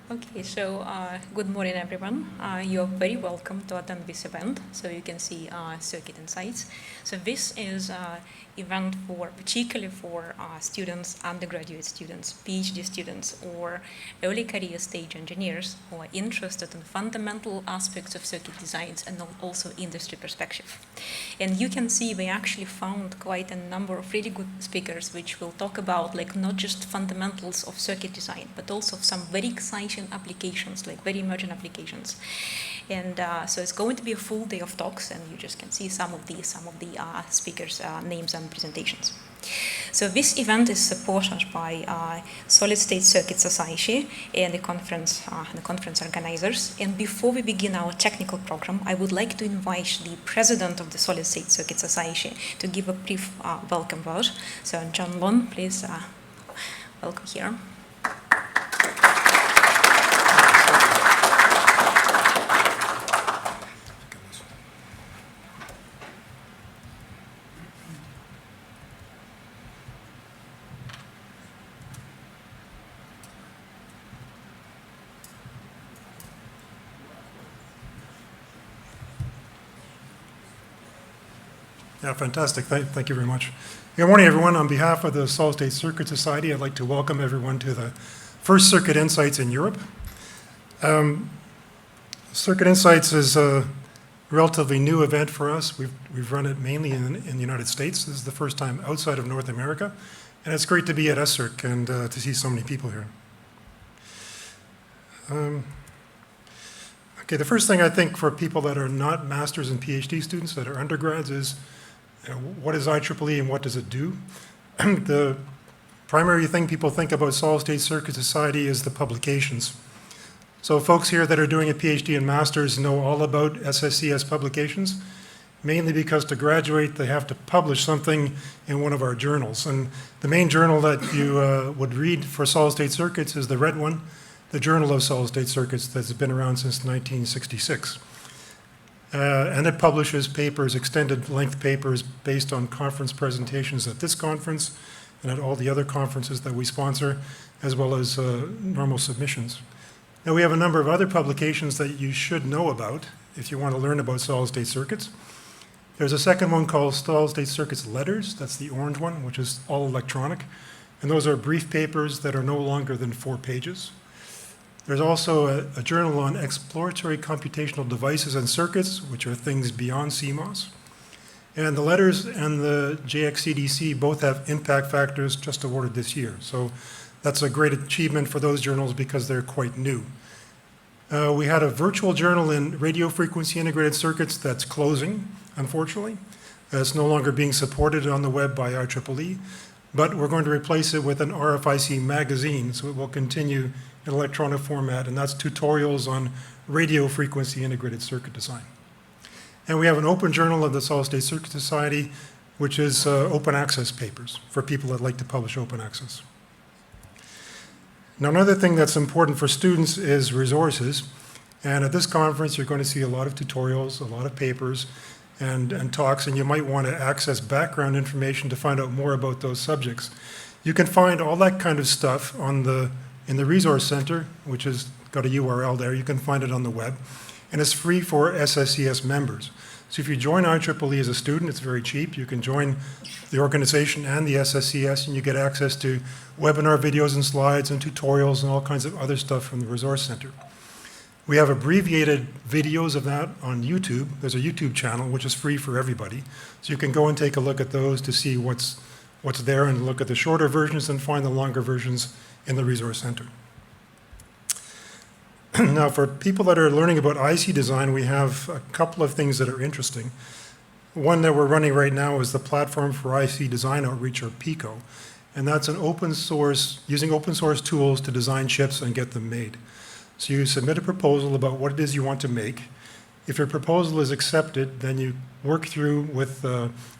Okay, so good morning, everyone. You're very welcome to attend this event. So you can see Circuit Insights. So this is an event particularly for students, undergraduate students, PhD students, or early career stage engineers who are interested in fundamental aspects of circuit designs and also industry perspective. And you can see we actually found quite a number of really good speakers which will talk about not just fundamentals of circuit design, but also some very exciting applications, like very emerging applications. And so it's going to be a full day of talks, and you just can see some of the speakers' names and presentations. So this event is supported by Solid State Circuit Society and the conference organizers. And before we begin our technical program, I would like to invite the president of the Solid State Circuit Society to give a brief welcome word. So John Long, please welcome here. Yeah, fantastic. Thank you very much. Good morning, everyone. On behalf of the Solid State Circuit Society, I'd like to welcome everyone to the first Circuit Insights in Europe. Circuit Insights is a relatively new event for us. We've run it mainly in the United States. This is the first time outside of North America. And it's great to be at ESSCIRC and to see so many people here. Okay, the first thing I think for people that are not masters and PhD students, that are undergrads, is what is IEEE and what does it do? The primary thing people think about Solid State Circuit Society is the publications. So folks here that are doing a PhD and masters know all about SSCS publications, mainly because to graduate they have to publish something in one of our journals. And the main journal that you would read for Solid State Circuits is the red one, the Journal of Solid State Circuits, that's been around since 1966. And it publishes papers, extended length papers, based on conference presentations at this conference and at all the other conferences that we sponsor, as well as normal submissions. Now we have a number of other publications that you should know about if you want to learn about solid state circuits. There's a second one called Solid State Circuits Letters, that's the orange one, which is all electronic. And those are brief papers that are no longer than 4 pages. There's also a journal on exploratory computational devices and circuits, which are things beyond CMOS. And the letters and the JXCDC both have impact factors just awarded this year. So that's a great achievement for those journals because they're quite new. We had a virtual journal in radio frequency integrated circuits that's closing, unfortunately. It's no longer being supported on the web by IEEE, but we're going to replace it with an RFIC magazine, so it will continue in electronic format, and that's tutorials on radio frequency integrated circuit design. And we have an open journal of the Solid State Circuit Society, which is open access papers for people that like to publish open access. Now, another thing that's important for students is resources. And at this conference, you're going to see a lot of tutorials, a lot of papers, and talks, and you might want to access background information to find out more about those subjects. You can find all that kind of stuff in the Resource Center, which has got a URL there. You can find it on the web, and it's free for SSCS members. So if you join IEEE as a student, it's very cheap. You can join the organization and the SSCS, and you get access to webinar videos and slides and tutorials and all kinds of other stuff from the Resource Center. We have abbreviated videos of that on YouTube. There's a YouTube channel, which is free for everybody. So you can go and take a look at those to see what's there and look at the shorter versions and find the longer versions in the Resource Center. Now, for people that are learning about IC design, we have a couple of things that are interesting. One that we're running right now is the Platform for IC Design Outreach, or PICO. And that's an open source, using open source tools to design chips and get them made. So you submit a proposal about what it is you want to make. If your proposal is accepted, then you work through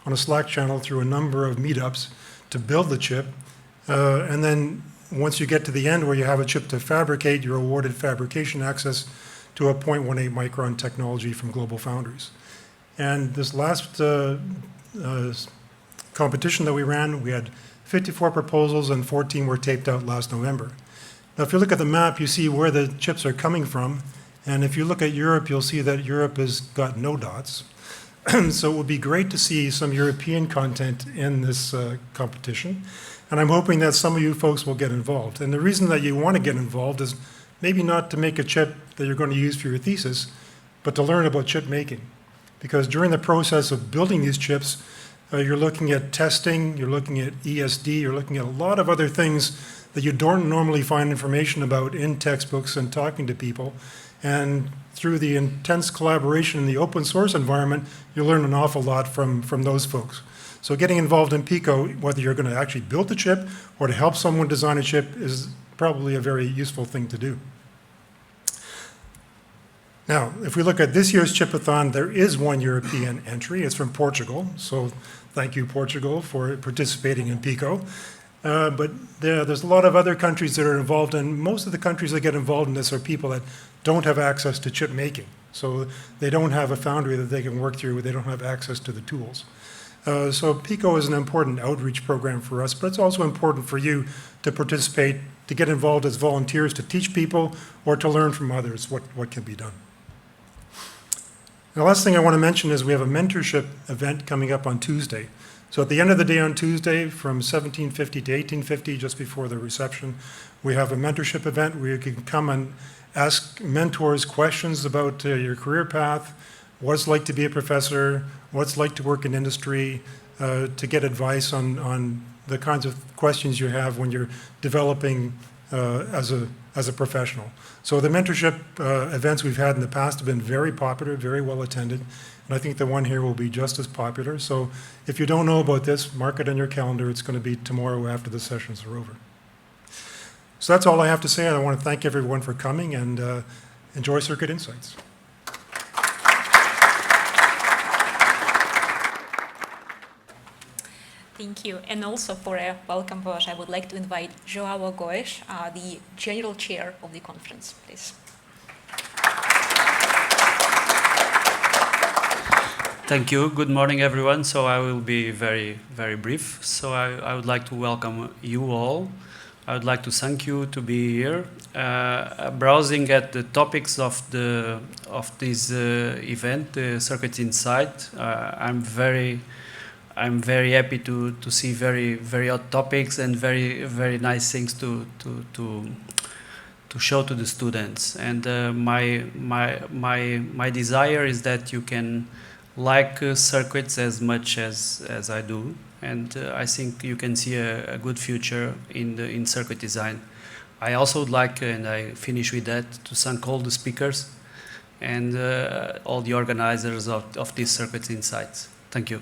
on a Slack channel through a number of meetups to build the chip. And then once you get to the end where you have a chip to fabricate, you're awarded fabrication access to a 0.18 micron technology from Global Foundries. And this last competition that we ran, we had 54 proposals and 14 were taped out last November. Now, if you look at the map, you see where the chips are coming from. And if you look at Europe, you'll see that Europe has got no dots. So it would be great to see some European content in this competition. And I'm hoping that some of you folks will get involved. And the reason that you want to get involved is maybe not to make a chip that you're going to use for your thesis, but to learn about chip making. Because during the process of building these chips, you're looking at testing, you're looking at ESD, you're looking at a lot of other things that you don't normally find information about in textbooks and talking to people. And through the intense collaboration in the open source environment, you learn an awful lot from those folks. So getting involved in Pico, whether you're going to actually build the chip or to help someone design a chip, is probably a very useful thing to do. Now, if we look at this year's Chipathon, there is one European entry. It's from Portugal. So thank you, Portugal, for participating in Pico. But there's a lot of other countries that are involved, and most of the countries that get involved in this are people that don't have access to chip making. So they don't have a foundry that they can work through. They don't have access to the tools. So Pico is an important outreach program for us, but it's also important for you to participate, to get involved as volunteers, to teach people, or to learn from others what can be done. The last thing I want to mention is we have a mentorship event coming up on Tuesday. So at the end of the day on Tuesday, from 1750 to 1850, just before the reception, we have a mentorship event where you can come and ask mentors questions about your career path, what it's like to be a professor, what it's like to work in industry, to get advice on the kinds of questions you have when you're developing as a professional. So the mentorship events we've had in the past have been very popular, very well attended, and I think the one here will be just as popular. So if you don't know about this, mark it on your calendar. It's going to be tomorrow after the sessions are over. So that's all I have to say. I want to thank everyone for coming, and enjoy Circuit Insights. Thank you. And also for a welcome word, I would like to invite João Goes, the General Chair of the conference, please. Thank you. Good morning, everyone. So I will be very, very brief. So I would like to welcome you all. I would like to thank you to be here. Browsing at the topics of this event, the Circuit Insight, I'm very happy to see very odd topics and very nice things to show to the students. And my desire is that you can like circuits as much as I do. And I think you can see a good future in circuit design. I also would like, and I finish with that, to thank all the speakers and all the organizers of these Circuit Insights. Thank you.